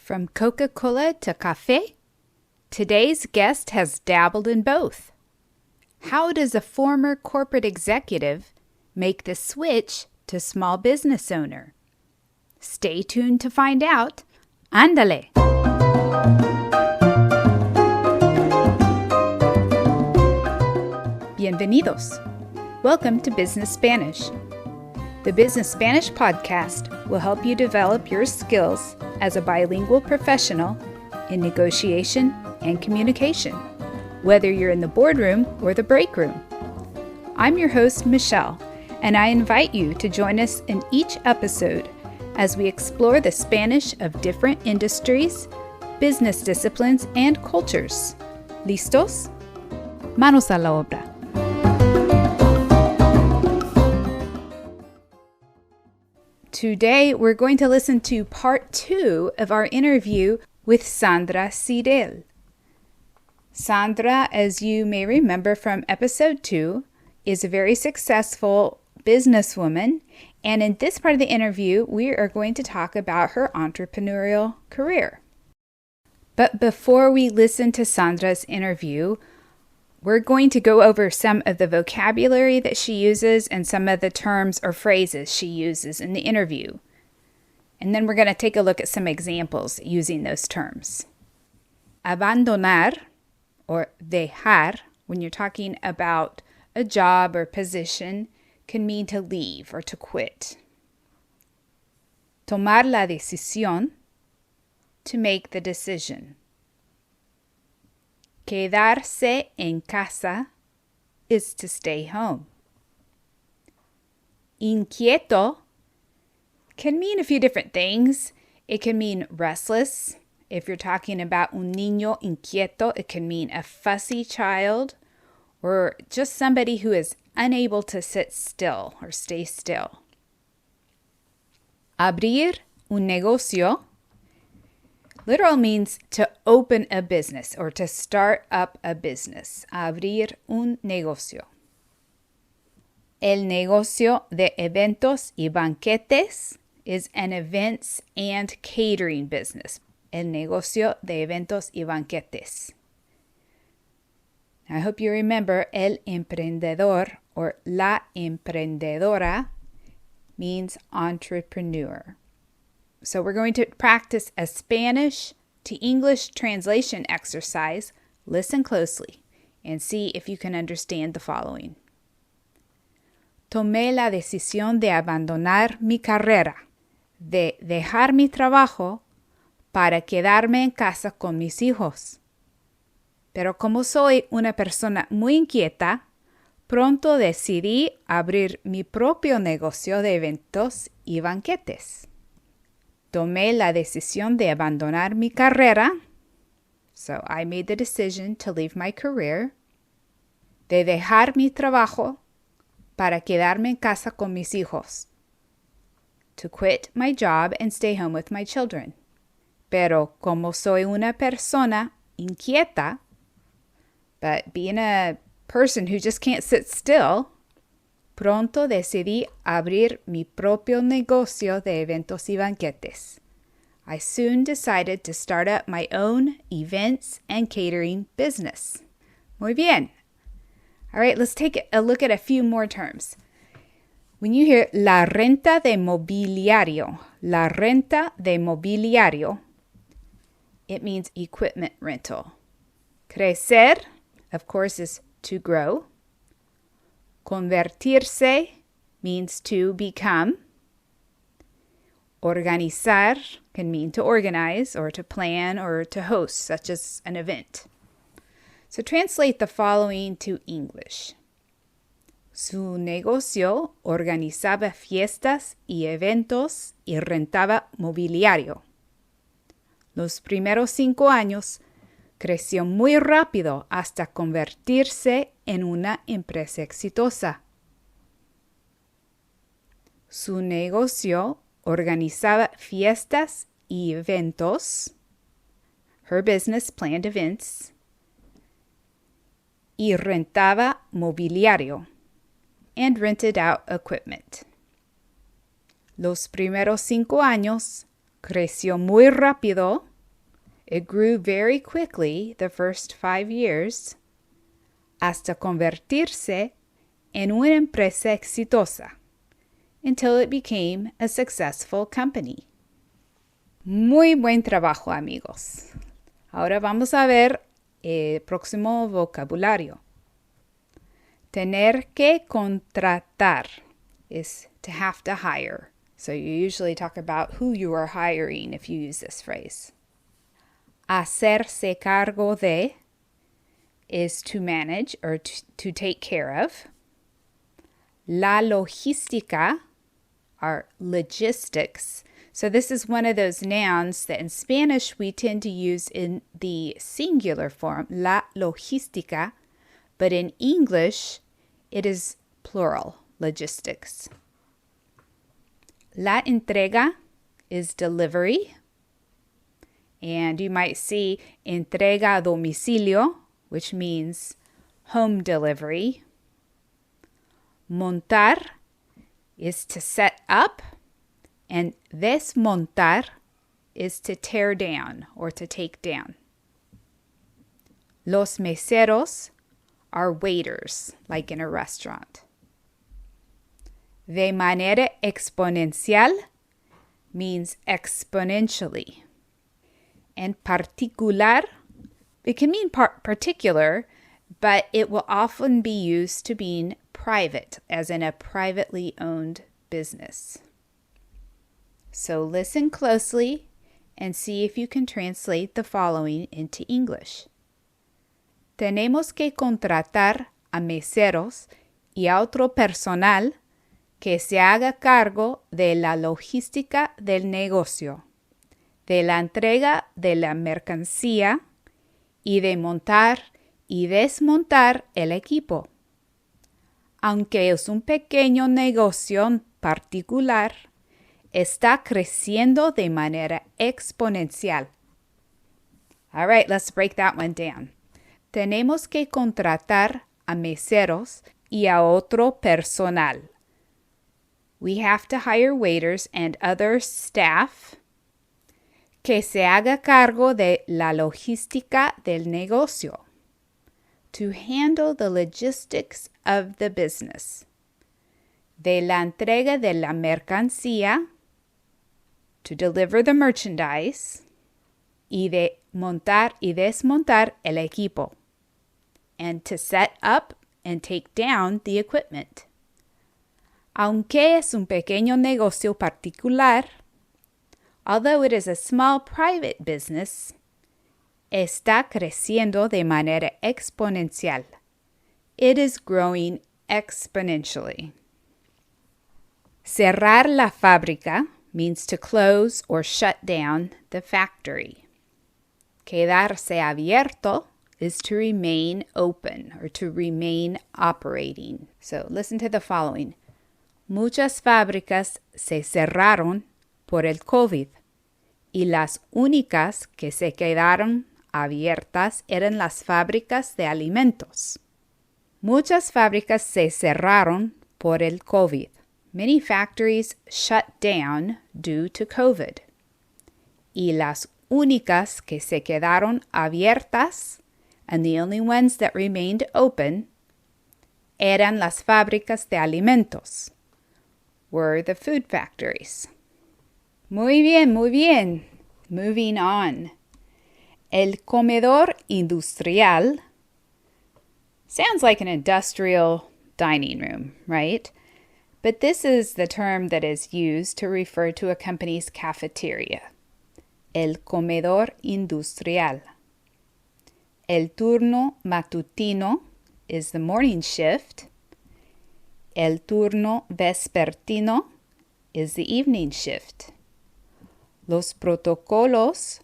From Coca-Cola to café, today's guest has dabbled in both. How does a former corporate executive make the switch to small business owner? Stay tuned to find out. Ándale! Bienvenidos. Welcome to Business Spanish. The Business Spanish Podcast will help you develop your skills as a bilingual professional in negotiation and communication, whether you're in the boardroom or the break room. I'm your host, Michelle, and I invite you to join us in each episode as we explore the Spanish of different industries, business disciplines, and cultures. ¿Listos? Manos a la obra. Today, we're going to listen to part 2 of our interview with Sandra Cidel. Sandra, as you may remember from episode 2, is a very successful businesswoman, and in this part of the interview, we are going to talk about her entrepreneurial career. But before we listen to Sandra's interview, we're going to go over some of the vocabulary that she uses and some of the terms or phrases she uses in the interview. And then we're going to take a look at some examples using those terms. Abandonar, or dejar, when you're talking about a job or position, can mean to leave or to quit. Tomar la decisión, to make the decision. Quedarse en casa is to stay home. Inquieto can mean a few different things. It can mean restless. If you're talking about un niño inquieto, it can mean a fussy child or just somebody who is unable to sit still or stay still. Abrir un negocio literal means to open a business or to start up a business. Abrir un negocio. El negocio de eventos y banquetes is an events and catering business. El negocio de eventos y banquetes. I hope you remember el emprendedor or la emprendedora means entrepreneur. So we're going to practice a Spanish to English translation exercise. Listen closely and see if you can understand the following. Tomé la decisión de abandonar mi carrera, de dejar mi trabajo para quedarme en casa con mis hijos. Pero como soy una persona muy inquieta, pronto decidí abrir mi propio negocio de eventos y banquetes. Tomé la decisión de abandonar mi carrera. So I made the decision to leave my career. De dejar mi trabajo para quedarme en casa con mis hijos. To quit my job and stay home with my children. Pero como soy una persona inquieta, but being a person who just can't sit still, pronto decidí abrir mi propio negocio de eventos y banquetes. I soon decided to start up my own events and catering business. Muy bien. All right, let's take a look at a few more terms. When you hear la renta de mobiliario, it means equipment rental. Crecer, of course, is to grow. Convertirse means to become. Organizar can mean to organize or to plan or to host, such as an event. So translate the following to English. Su negocio organizaba fiestas y eventos y rentaba mobiliario. Los primeros 5 años creció muy rápido hasta convertirse en una empresa exitosa. Su negocio organizaba fiestas y eventos. Her business planned events. Y rentaba mobiliario. And rented out equipment. Los primeros 5 años creció muy rápido It grew very quickly the first 5 years hasta convertirse en una empresa exitosa until it became a successful company. Muy buen trabajo, amigos. Ahora vamos a ver el próximo vocabulario. Tener que contratar is to have to hire. So you usually talk about who you are hiring if you use this phrase. Hacerse cargo de is to manage or to take care of. La logística are logistics. So this is one of those nouns that in Spanish we tend to use in the singular form, la logística, but in English it is plural, logistics. La entrega is delivery. And you might see entrega a domicilio, which means home delivery. Montar is to set up, and desmontar is to tear down or to take down. Los meseros are waiters, like in a restaurant. De manera exponencial means exponentially. And particular, it can mean particular, but it will often be used to mean private, as in a privately owned business. So listen closely and see if you can translate the following into English. Tenemos que contratar a meseros y a otro personal que se haga cargo de la logística del negocio, de la entrega de la mercancía y de montar y desmontar el equipo. Aunque es un pequeño negocio particular, está creciendo de manera exponencial. All right, let's break that one down. Tenemos que contratar a meseros y a otro personal. We have to hire waiters and other staff que se haga cargo de la logística del negocio, to handle the logistics of the business, de la entrega de la mercancía, to deliver the merchandise, y de montar y desmontar el equipo, and to set up and take down the equipment. Aunque es un pequeño negocio particular, although it is a small private business, está creciendo de manera exponencial. It is growing exponentially. Cerrar la fábrica means to close or shut down the factory. Quedarse abierto is to remain open or to remain operating. So listen to the following. Muchas fábricas se cerraron por el COVID y las únicas que se quedaron abiertas eran las fábricas de alimentos. Muchas fábricas se cerraron por el COVID. Many factories shut down due to COVID. Y las únicas que se quedaron abiertas, and the only ones that remained open, eran las fábricas de alimentos, were the food factories. Muy bien, muy bien. Moving on. El comedor industrial sounds like an industrial dining room, right? But this is the term that is used to refer to a company's cafeteria. El comedor industrial. El turno matutino is the morning shift. El turno vespertino is the evening shift. Los protocolos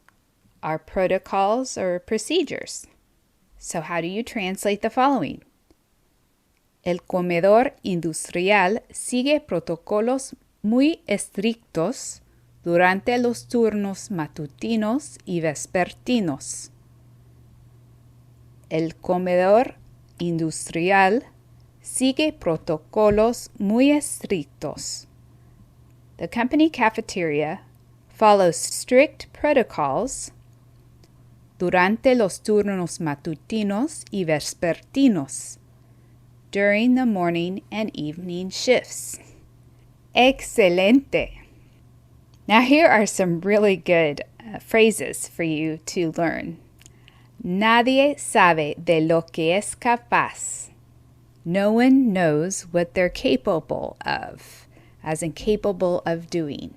are protocols or procedures. So how do you translate the following? El comedor industrial sigue protocolos muy estrictos durante los turnos matutinos y vespertinos. El comedor industrial sigue protocolos muy estrictos. The company cafeteria follows strict protocols durante los turnos matutinos y vespertinos, during the morning and evening shifts. Excelente! Now here are some really good phrases for you to learn. Nadie sabe de lo que es capaz. No one knows what they're capable of, as in capable of doing.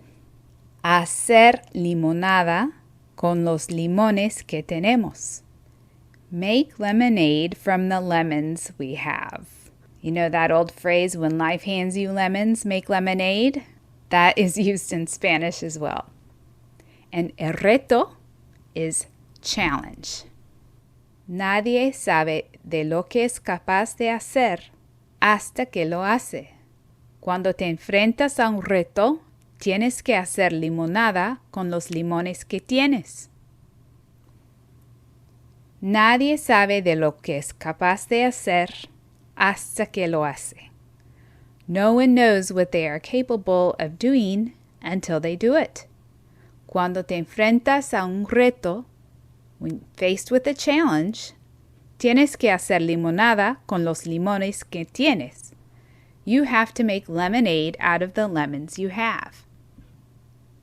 Hacer limonada con los limones que tenemos. Make lemonade from the lemons we have. You know that old phrase, when life hands you lemons, make lemonade? That is used in Spanish as well. And el reto is challenge. Nadie sabe de lo que es capaz de hacer hasta que lo hace. Cuando te enfrentas a un reto, tienes que hacer limonada con los limones que tienes. Nadie sabe de lo que es capaz de hacer hasta que lo hace. No one knows what they are capable of doing until they do it. Cuando te enfrentas a un reto, when faced with a challenge, tienes que hacer limonada con los limones que tienes. You have to make lemonade out of the lemons you have.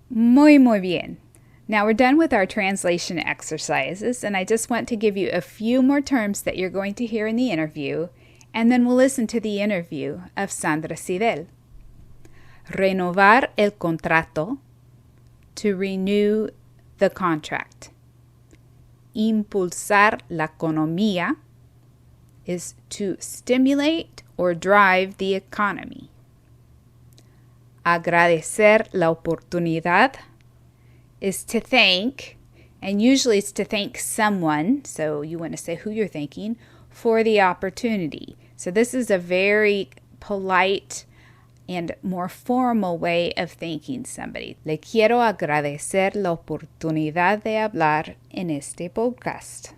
Muy bien. Now we're done with our translation exercises, and I just want to give you a few more terms that you're going to hear in the interview, and then we'll listen to the interview of Sandra Sidel. Renovar el contrato, to renew the contract. Impulsar la economía is to stimulate or drive the economy. Agradecer la oportunidad is to thank, and usually it's to thank someone, so you want to say who you're thanking, for the opportunity. So this is a very polite and more formal way of thanking somebody. Le quiero agradecer la oportunidad de hablar en este podcast.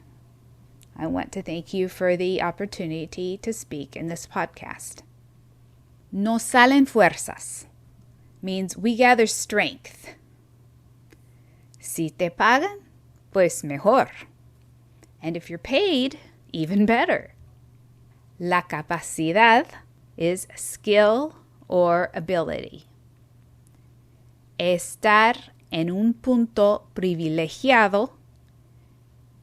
I want to thank you for the opportunity to speak in this podcast. Nos salen fuerzas means we gather strength. Si te pagan, pues mejor. And if you're paid, even better. La capacidad is skill or ability. Estar en un punto privilegiado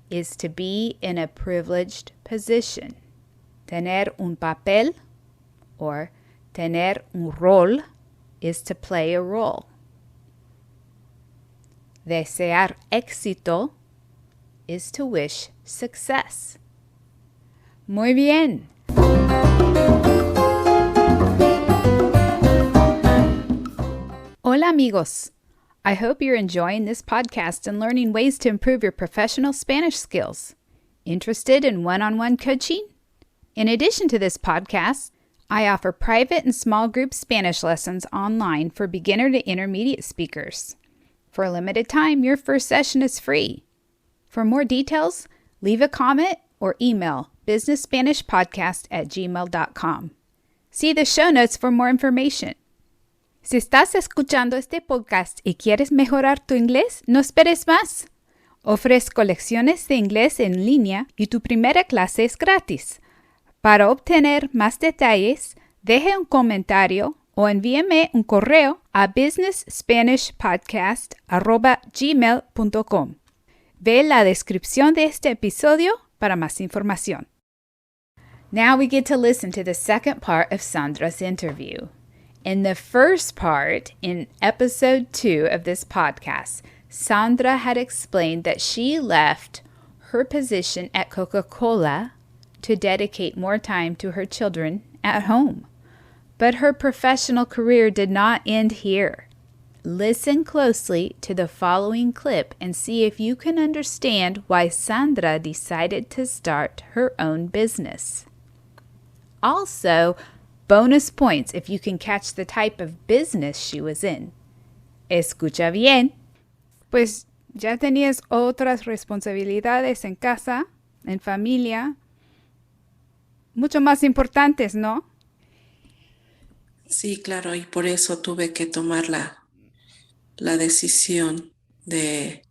is to be in a privileged position. Tener un papel or tener un rol is to play a role. Desear éxito is to wish success. Muy bien. Hola amigos. I hope you're enjoying this podcast and learning ways to improve your professional Spanish skills. Interested in one-on-one coaching? In addition to this podcast, I offer private and small group Spanish lessons online for beginner to intermediate speakers. For a limited time, your first session is free. For more details, leave a comment or email BusinessSpanishPodcast@gmail.com. See the show notes for more information. Si estás escuchando este podcast y quieres mejorar tu inglés, no esperes más. Ofrezco lecciones de inglés en línea y tu primera clase es gratis. Para obtener más detalles, deje un comentario o envíame un correo a BusinessSpanishPodcast@gmail.com. Ve la descripción de este episodio para más información. Now we get to listen to the second part of Sandra's interview. In the first part, in episode 2 of this podcast, Sandra had explained that she left her position at Coca-Cola to dedicate more time to her children at home. But her professional career did not end here. Listen closely to the following clip and see if you can understand why Sandra decided to start her own business. Also, bonus points if you can catch the type of business she was in. Escucha bien. Pues ya tenías otras responsabilidades en casa, en familia, mucho más importantes, ¿no? Sí, claro, y por eso tuve que tomar la decisión de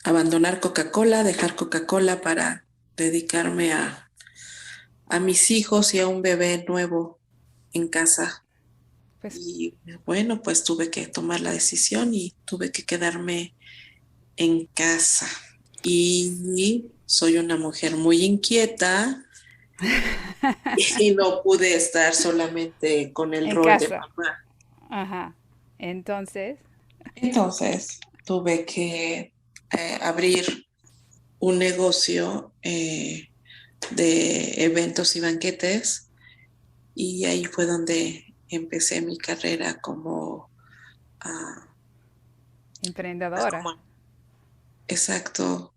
abandonar Coca-Cola, dejar Coca-Cola para dedicarme a mis hijos y a un bebé nuevo en casa. Pues, Y bueno, pues tuve que tomar la decisión y tuve que quedarme en casa. Y soy una mujer muy inquieta y no pude estar solamente con el en rol de casa. mamá. Ajá. Entonces, Entonces tuve que abrir un negocio de eventos y banquetes y ahí fue donde empecé mi carrera como, ah, pues emprendedora. como exacto.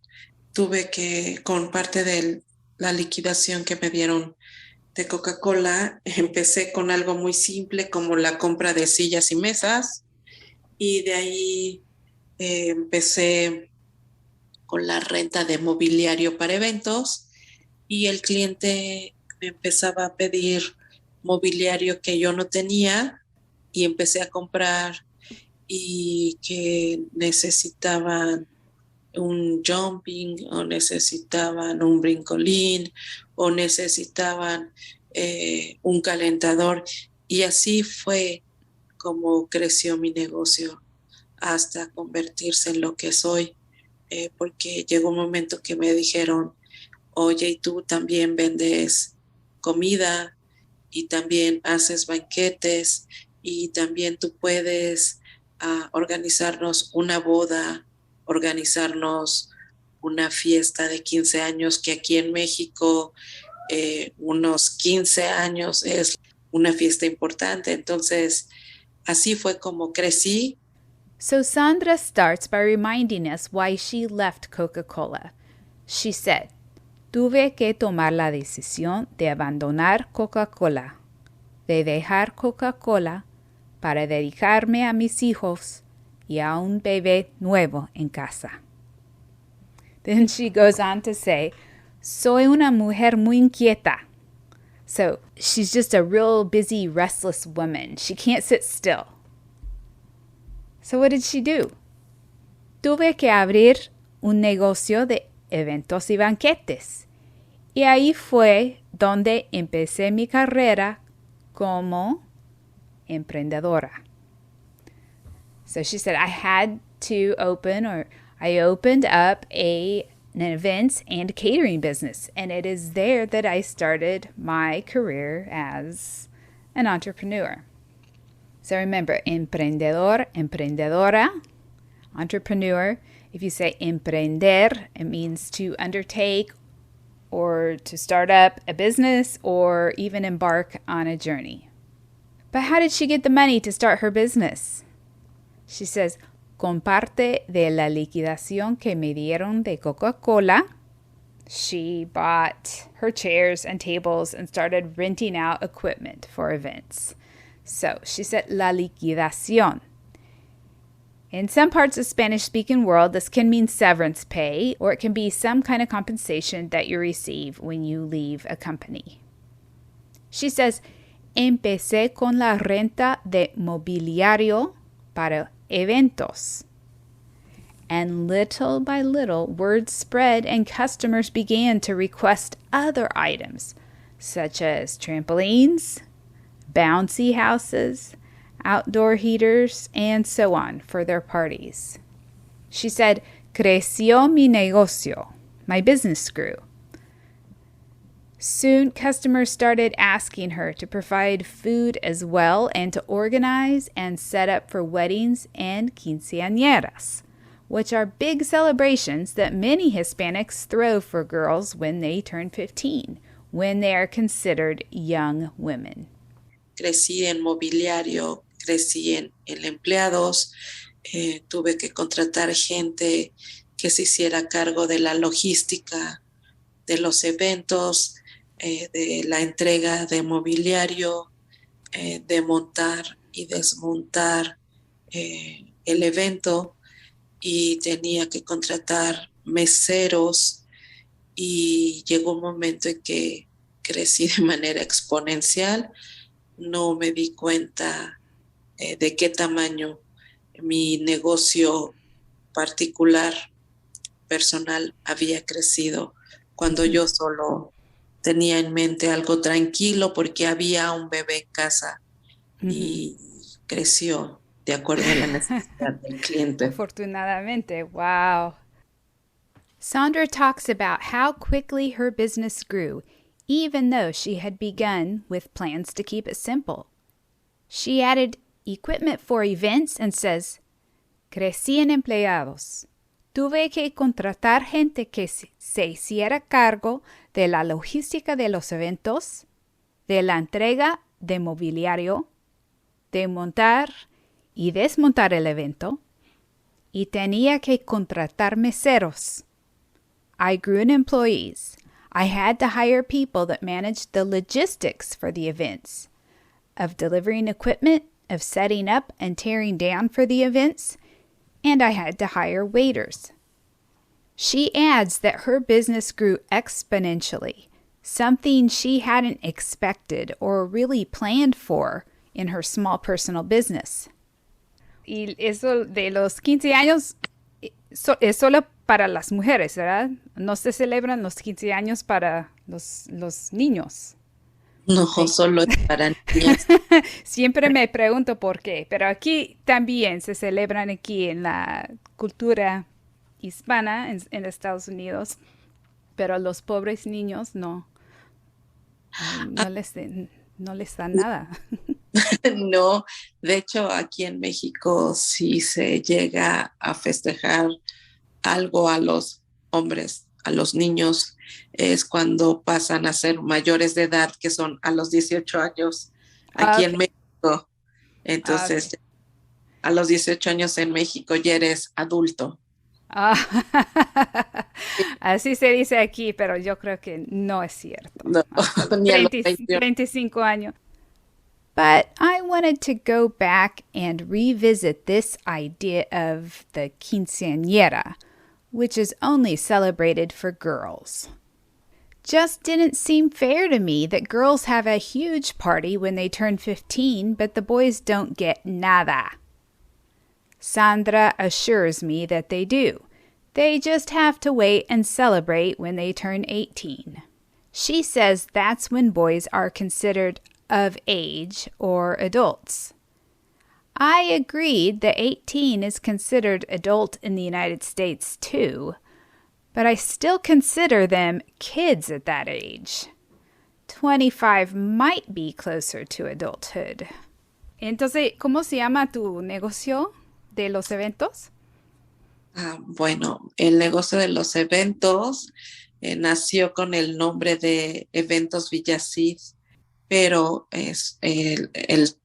Tuve que, con parte de la liquidación que me dieron de Coca-Cola, empecé con algo muy simple como la compra de sillas y mesas y de ahí empecé con la renta de mobiliario para eventos y el cliente me empezaba a pedir mobiliario que yo no tenía y empecé a comprar y que necesitaban un jumping o necesitaban un brincolín o necesitaban un calentador y así fue como creció mi negocio hasta convertirse en lo que soy, porque llegó un momento que me dijeron, oye, y tú también vendes comida y también haces banquetes y también tú puedes organizarnos una boda, organizarnos una fiesta de 15 años, que aquí en México unos 15 años es una fiesta importante. Entonces, así fue como crecí. So Sandra starts by reminding us why she left Coca-Cola. She said, tuve que tomar la decisión de abandonar Coca-Cola, de dejar Coca-Cola para dedicarme a mis hijos y a un bebé nuevo en casa. Then she goes on to say, soy una mujer muy inquieta. So she's just a real busy, restless woman. She can't sit still. So what did she do? Tuve que abrir un negocio de eventos y banquetes. Y ahí fue donde empecé mi carrera como emprendedora. So she said I had to I opened up an events and catering business, and it is there that I started my career as an entrepreneur. So remember, emprendedor, emprendedora, entrepreneur. If you say emprender, it means to undertake or to start up a business or even embark on a journey. But how did she get the money to start her business? She says, con parte de la liquidación que me dieron de Coca-Cola, she bought her chairs and tables and started renting out equipment for events. So she said la liquidación. In some parts of the Spanish-speaking world, this can mean severance pay, or it can be some kind of compensation that you receive when you leave a company. She says, empecé con la renta de mobiliario para eventos. And little by little, word spread and customers began to request other items, such as trampolines, bouncy houses, outdoor heaters, and so on for their parties. She said, creció mi negocio. My business grew. Soon, customers started asking her to provide food as well and to organize and set up for weddings and quinceañeras, which are big celebrations that many Hispanics throw for girls when they turn 15, when they are considered young women. Crecí en mobiliario, crecí en empleados, tuve que contratar gente que se hiciera cargo de la logística de los eventos, de la entrega de mobiliario, de montar y desmontar el evento, y tenía que contratar meseros y llegó un momento en que crecí de manera exponencial. No me di cuenta de qué tamaño mi negocio particular personal había crecido cuando yo solo tenía en mente algo tranquilo porque había un bebé en casa y creció de acuerdo a la necesidad del cliente. Afortunadamente, wow. Sandra talks about how quickly her business grew, even though she had begun with plans to keep it simple. She added equipment for events and says, crecí en empleados. Tuve que contratar gente que se hiciera cargo de la logística de los eventos, de la entrega de mobiliario, de montar y desmontar el evento, y tenía que contratar meseros. I grew in employees. I had to hire people that managed the logistics for the events, of delivering equipment, of setting up and tearing down for the events, and I had to hire waiters. She adds that her business grew exponentially, something she hadn't expected or really planned for in her small personal business. Y eso de los 15 años es solo para las mujeres, ¿verdad? No se celebran los 15 años para los niños. No solo es para niñas. Siempre me pregunto por qué, pero aquí también se celebran aquí en la cultura hispana en Estados Unidos, pero los pobres niños no les dan nada. No, de hecho aquí en México si se llega a festejar algo a los hombres, a los niños, es cuando pasan a ser mayores de edad, que son a los 18 años aquí en México. Entonces, a los 18 años en México ya eres adulto. Así se dice aquí, pero yo creo que no es cierto. No, ni a los 35 años. But I wanted to go back and revisit this idea of the quinceañera, which is only celebrated for girls. Just didn't seem fair to me that girls have a huge party when they turn 15, but the boys don't get nada. Sandra assures me that they do. They just have to wait and celebrate when they turn 18. She says that's when boys are considered of age or adults. I agreed that 18 is considered adult in the United States too, but I still consider them kids at that age. 25 might be closer to adulthood. Entonces, ¿cómo se llama tu negocio de los eventos? Bueno, el negocio de los eventos nació con el nombre de Eventos Villacid, pero es el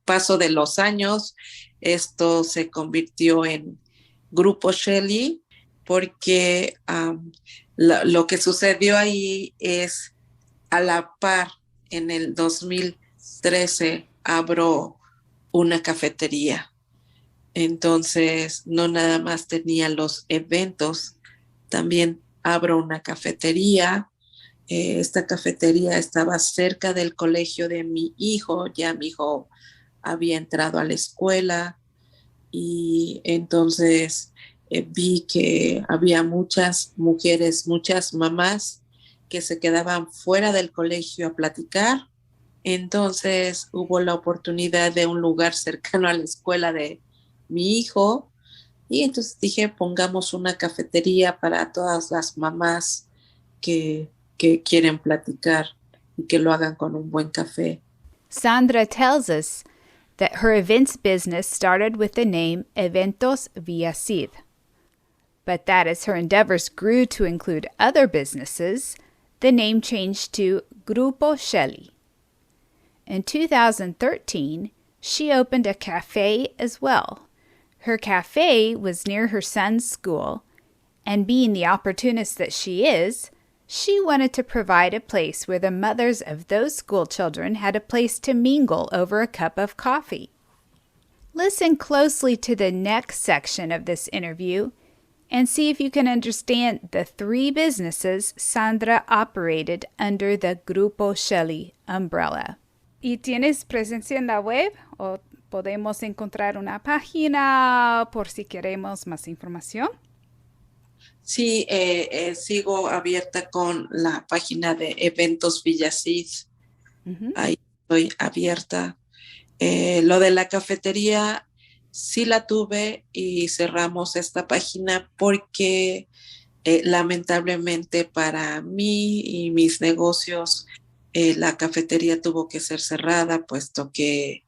paso de los años, esto se convirtió en Grupo Shelly, porque lo que sucedió ahí es a la par, en el 2013 abro una cafetería. Entonces, no nada más tenía los eventos, también abro una cafetería. Esta cafetería estaba cerca del colegio de mi hijo, ya mi hijo había entrado a la escuela y entonces vi que había muchas mujeres, muchas mamás que se quedaban fuera del colegio a platicar. Entonces hubo la oportunidad de un lugar cercano a la escuela de mi hijo y entonces dije, pongamos una cafetería para todas las mamás que quieren platicar y que lo hagan con un buen café. Sandra tells us that her events business started with the name Eventos Villacid, but that as her endeavors grew to include other businesses, the name changed to Grupo Shelly. In 2013, she opened a cafe as well. Her cafe was near her son's school, and being the opportunist that she is, she wanted to provide a place where the mothers of those school children had a place to mingle over a cup of coffee. Listen closely to the next section of this interview and see if you can understand the 3 businesses Sandra operated under the Grupo Shelly umbrella. ¿Y tienes presencia en la web? ¿O podemos encontrar una página por si queremos más información? Sí, sigo abierta con la página de eventos Villacid. Ujú. Ahí estoy abierta. Lo de la cafetería, sí la tuve y cerramos esta página porque lamentablemente para mí y mis negocios, la cafetería tuvo que ser cerrada, puesto que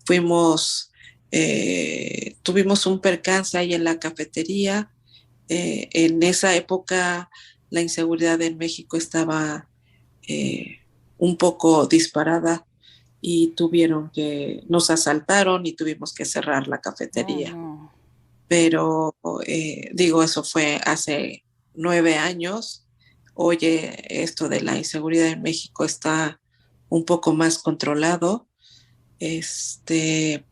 tuvimos un percance ahí en la cafetería. En esa época la inseguridad en México estaba eh, un poco disparada y nos asaltaron y tuvimos que cerrar la Oh, cafetería. no. Pero digo, eso fue hace 9 años. Oye, esto de la inseguridad en México está un poco más controlado. Este,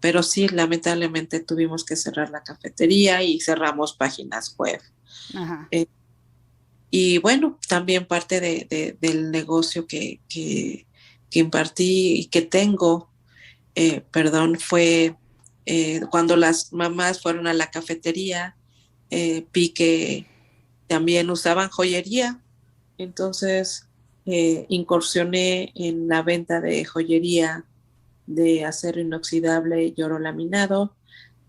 pero sí, lamentablemente tuvimos que cerrar la cafetería y cerramos páginas web. Ajá. Eh, y bueno, también parte del negocio que impartí y que tengo, perdón, fue cuando las mamás fueron a la cafetería, vi que también usaban joyería, entonces incursioné en la venta de joyería de acero inoxidable y oro laminado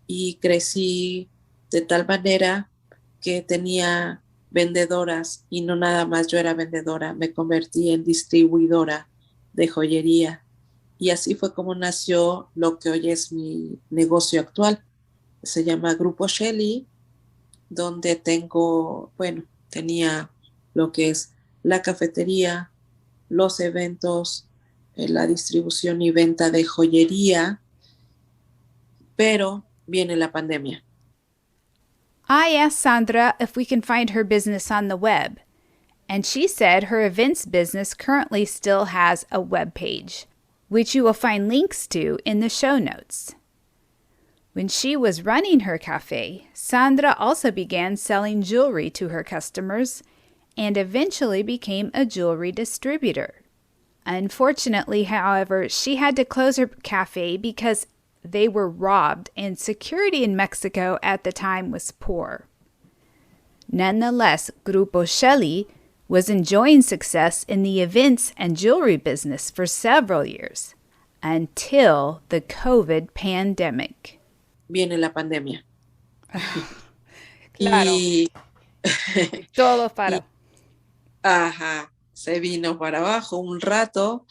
y crecí de tal manera que tenía vendedoras y no nada más yo era vendedora, me convertí en distribuidora de joyería y así fue como nació lo que hoy es mi negocio actual. Se llama Grupo Shelly, donde tenía lo que es la cafetería, los eventos, la distribución y venta de joyería, pero viene la pandemia. I asked Sandra if we can find her business on the web, and she said her events business currently still has a web page, which you will find links to in the show notes. When she was running her cafe, Sandra also began selling jewelry to her customers and eventually became a jewelry distributor. Unfortunately, however, she had to close her cafe because they were robbed and security in Mexico at the time was poor. Nonetheless, Grupo Shelly was enjoying success in the events and jewelry business for several years until the COVID pandemic. Viene la pandemia. Claro, Y, todo y paró. ajá, se vino para abajo un rato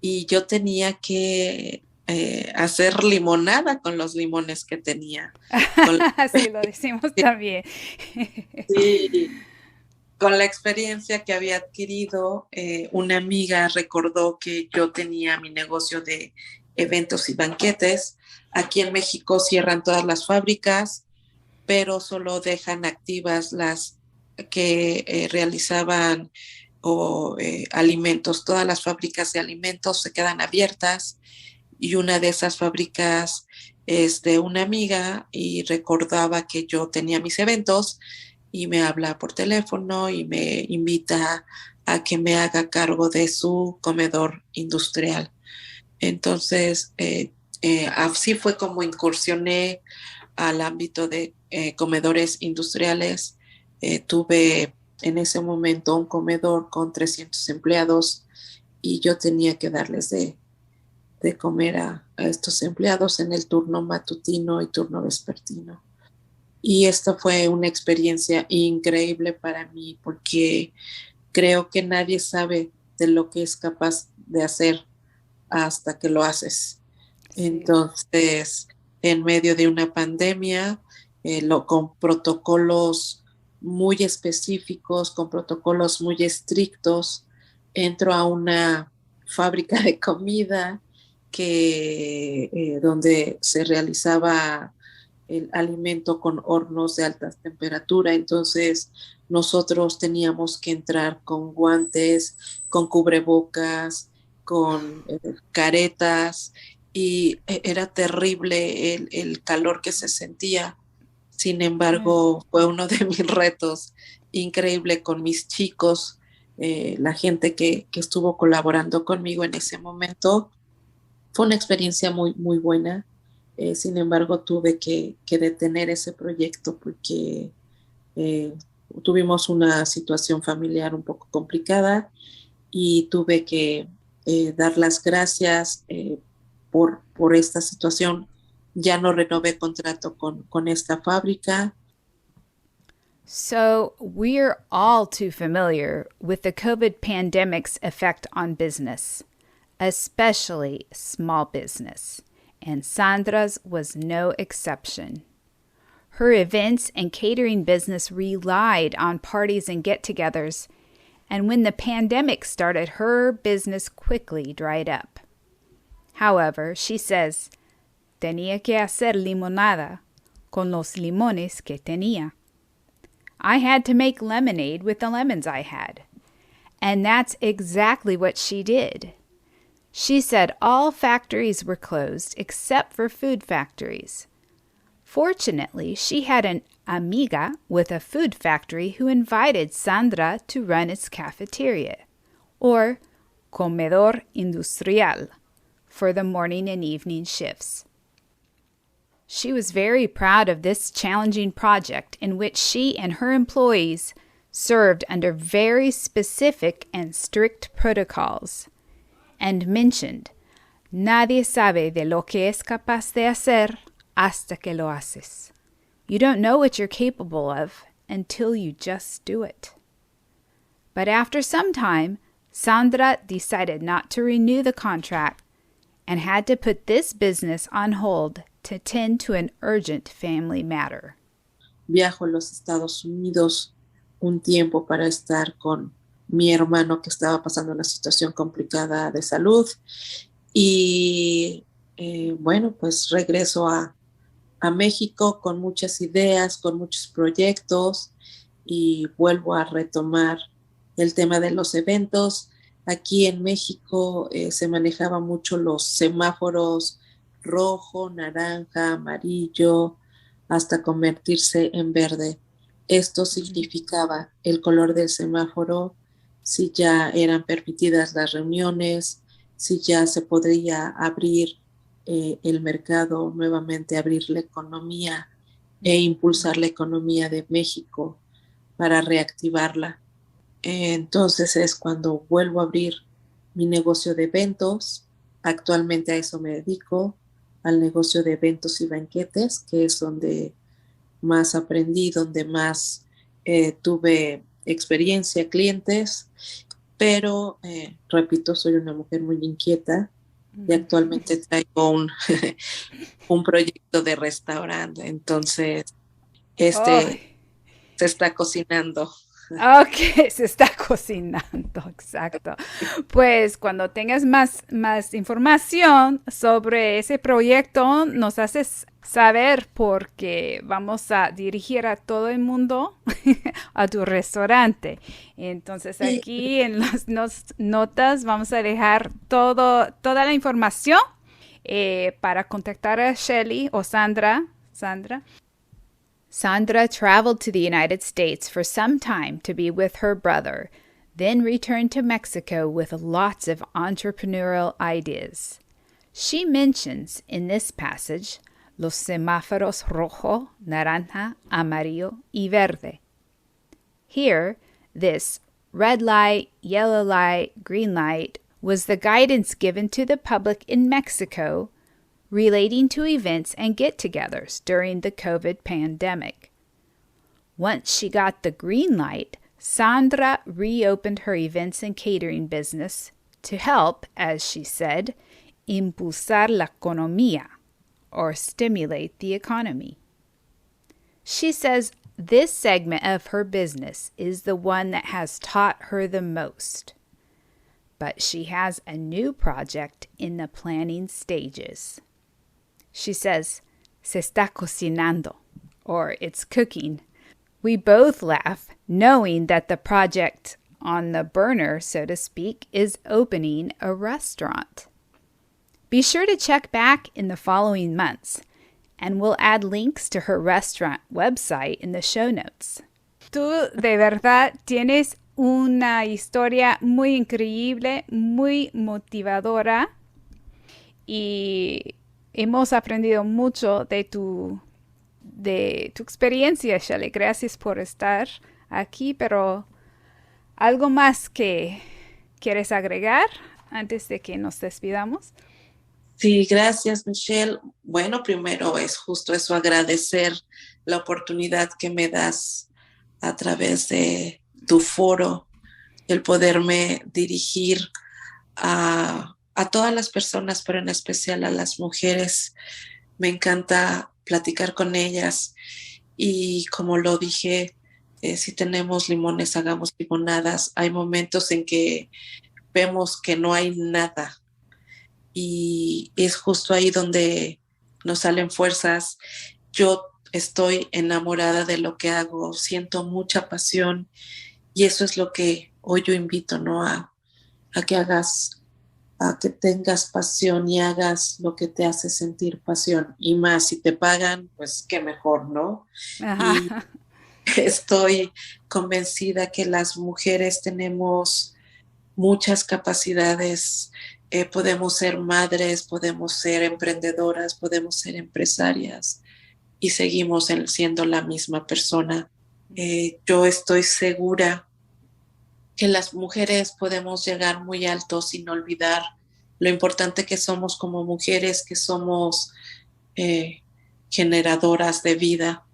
y yo tenía que hacer limonada con los limones que tenía. Con, Así lo decimos también. sí, con la experiencia que había adquirido, una amiga recordó que yo tenía mi negocio de eventos y banquetes. Aquí en México cierran todas las fábricas, pero solo dejan activas las que realizaban alimentos. Todas las fábricas de alimentos se quedan abiertas y una de esas fábricas es de una amiga y recordaba que yo tenía mis eventos y me habla por teléfono y me invita a que me haga cargo de su comedor industrial. Entonces, así fue como incursioné al ámbito de comedores industriales. Tuve en ese momento un comedor con 300 empleados y yo tenía que darles de comer a estos empleados en el turno matutino y turno vespertino. Y esta fue una experiencia increíble para mí porque creo que nadie sabe de lo que es capaz de hacer hasta que lo haces. Sí. Entonces, en medio de una pandemia, con protocolos muy específicos, con protocolos muy estrictos, entro a una fábrica de comida donde se realizaba el alimento con hornos de alta temperatura. Entonces, nosotros teníamos que entrar con guantes, con cubrebocas, con caretas y era terrible el calor que se sentía. Sin embargo, fue uno de mis retos increíble con mis chicos, la gente que estuvo colaborando conmigo en ese momento. Fue una experiencia muy, muy buena. Sin embargo, tuve que detener ese proyecto porque tuvimos una situación familiar un poco complicada y tuve que dar las gracias por esta situación. Ya no renové contrato con esta fábrica. So, we're all too familiar with the COVID pandemic's effect on business, especially small business, and Sandra's was no exception. Her events and catering business relied on parties and get-togethers, and when the pandemic started, her business quickly dried up. However, she says, tenía que hacer limonada con los limones que tenía. I had to make lemonade with the lemons I had. And that's exactly what she did. She said all factories were closed except for food factories. Fortunately, she had an amiga with a food factory who invited Sandra to run its cafeteria, or comedor industrial, for the morning and evening shifts. She was very proud of this challenging project in which she and her employees served under very specific and strict protocols, and mentioned, nadie sabe de lo que es capaz de hacer hasta que lo haces. You don't know what you're capable of until you just do it. But after some time, Sandra decided not to renew the contract and had to put this business on hold to tend to an urgent family matter. Viajo a los Estados Unidos un tiempo para estar con mi hermano que estaba pasando una situación complicada de salud y bueno, pues regreso a México con muchas ideas, con muchos proyectos y vuelvo a retomar el tema de los eventos. Aquí en México se manejaban mucho los semáforos rojo, naranja, amarillo, hasta convertirse en verde. Esto significaba el color del semáforo, si ya eran permitidas las reuniones, si ya se podría abrir el mercado, nuevamente abrir la economía e impulsar la economía de México para reactivarla. Entonces es cuando vuelvo a abrir mi negocio de eventos. Actualmente a eso me dedico, al negocio de eventos y banquetes, que es donde más aprendí, donde más tuve experiencia, clientes, pero repito, soy una mujer muy inquieta y actualmente traigo un proyecto de restaurante, entonces se está cocinando. Ok, se está cocinando, exacto. Pues cuando tengas más información sobre ese proyecto, nos haces saber porque vamos a dirigir a todo el mundo a tu restaurante. Entonces aquí en las notas vamos a dejar toda la información para contactar a Shelly o Sandra. Sandra traveled to the United States for some time to be with her brother, then returned to Mexico with lots of entrepreneurial ideas. She mentions in this passage los semáforos rojo, naranja, amarillo, y verde. Here, this red light, yellow light, green light was the guidance given to the public in Mexico relating to events and get-togethers during the COVID pandemic. Once she got the green light, Sandra reopened her events and catering business to help, as she said, impulsar la economía, or stimulate the economy. She says this segment of her business is the one that has taught her the most. But she has a new project in the planning stages. She says, se está cocinando, or it's cooking. We both laugh, knowing that the project on the burner, so to speak, is opening a restaurant. Be sure to check back in the following months, and we'll add links to her restaurant website in the show notes. Tú de verdad tienes una historia muy increíble, muy motivadora, y hemos aprendido mucho de tu experiencia, Shelley. Gracias por estar aquí, pero ¿algo más que quieres agregar antes de que nos despidamos? Sí, gracias, Michelle. Bueno, primero es justo eso, agradecer la oportunidad que me das a través de tu foro, el poderme dirigir a todas las personas, pero en especial a las mujeres. Me encanta platicar con ellas y como lo dije, si tenemos limones, hagamos limonadas. Hay momentos en que vemos que no hay nada y es justo ahí donde nos salen fuerzas. Yo estoy enamorada de lo que hago, siento mucha pasión y eso es lo que hoy yo invito, ¿no? A que hagas, a que tengas pasión y hagas lo que te hace sentir pasión. Y más, si te pagan, pues qué mejor, ¿no? Y Ajá. estoy convencida que las mujeres tenemos muchas capacidades. Podemos ser madres, podemos ser emprendedoras, podemos ser empresarias y seguimos siendo la misma persona. Yo estoy segura que las mujeres podemos llegar muy alto sin olvidar lo importante que somos como mujeres, que somos eh, generadoras de vida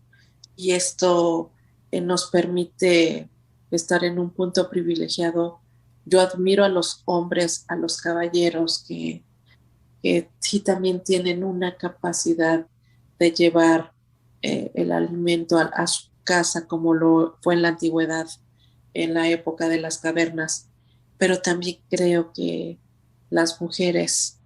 y esto nos permite estar en un punto privilegiado. Yo admiro a los hombres, a los caballeros que sí también tienen una capacidad de llevar el alimento a su casa como lo fue en la antigüedad, en la época de las cavernas. Pero también creo que las mujeres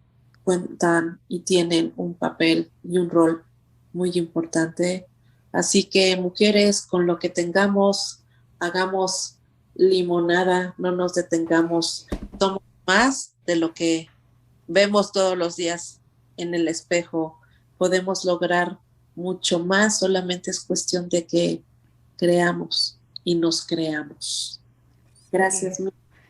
cuentan y tienen un papel y un rol muy importante. Así que mujeres, con lo que tengamos, hagamos limonada, no nos detengamos, somos más de lo que vemos todos los días en el espejo, podemos lograr mucho más, solamente es cuestión de que creamos y nos creamos. Sí. Gracias.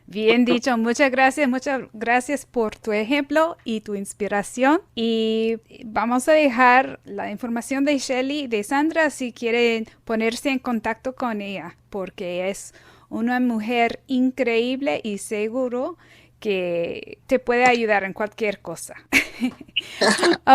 Bien dicho, muchas gracias por tu ejemplo y tu inspiración. Y vamos a dejar la información de Shelly, de Sandra, si quieren ponerse en contacto con ella, porque es una mujer increíble y seguro que te puede ayudar en cualquier cosa.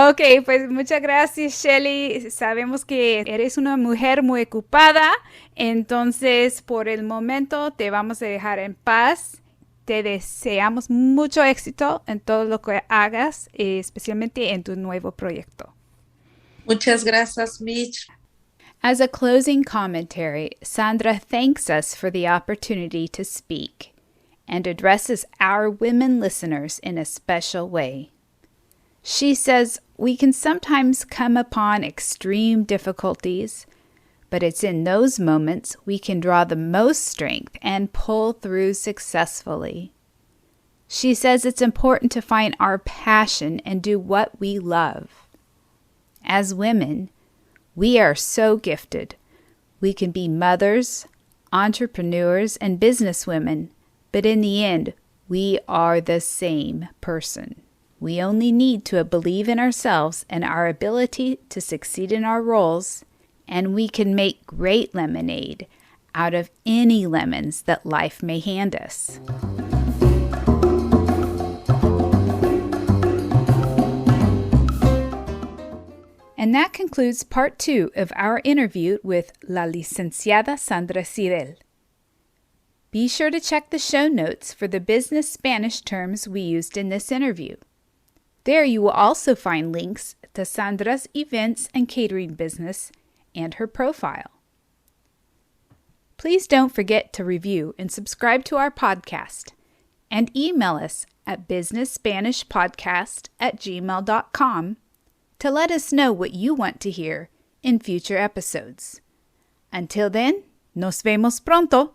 Ok, pues muchas gracias, Shelly. Sabemos que eres una mujer muy ocupada, entonces por el momento te vamos a dejar en paz. Te deseamos mucho éxito en todo lo que hagas, especialmente en tu nuevo proyecto. Muchas gracias, Mitch. As a closing commentary, Sandra thanks us for the opportunity to speak and addresses our women listeners in a special way. She says we can sometimes come upon extreme difficulties, but it's in those moments we can draw the most strength and pull through successfully. She says it's important to find our passion and do what we love. As women, we are so gifted. We can be mothers, entrepreneurs, and businesswomen, but in the end, we are the same person. We only need to believe in ourselves and our ability to succeed in our roles, and we can make great lemonade out of any lemons that life may hand us. And that concludes part 2 of our interview with La Licenciada Sandra Cirel. Be sure to check the show notes for the business Spanish terms we used in this interview. There you will also find links to Sandra's events and catering business and her profile. Please don't forget to review and subscribe to our podcast and email us at BusinessSpanishPodcast@gmail.com to let us know what you want to hear in future episodes. Until then, nos vemos pronto!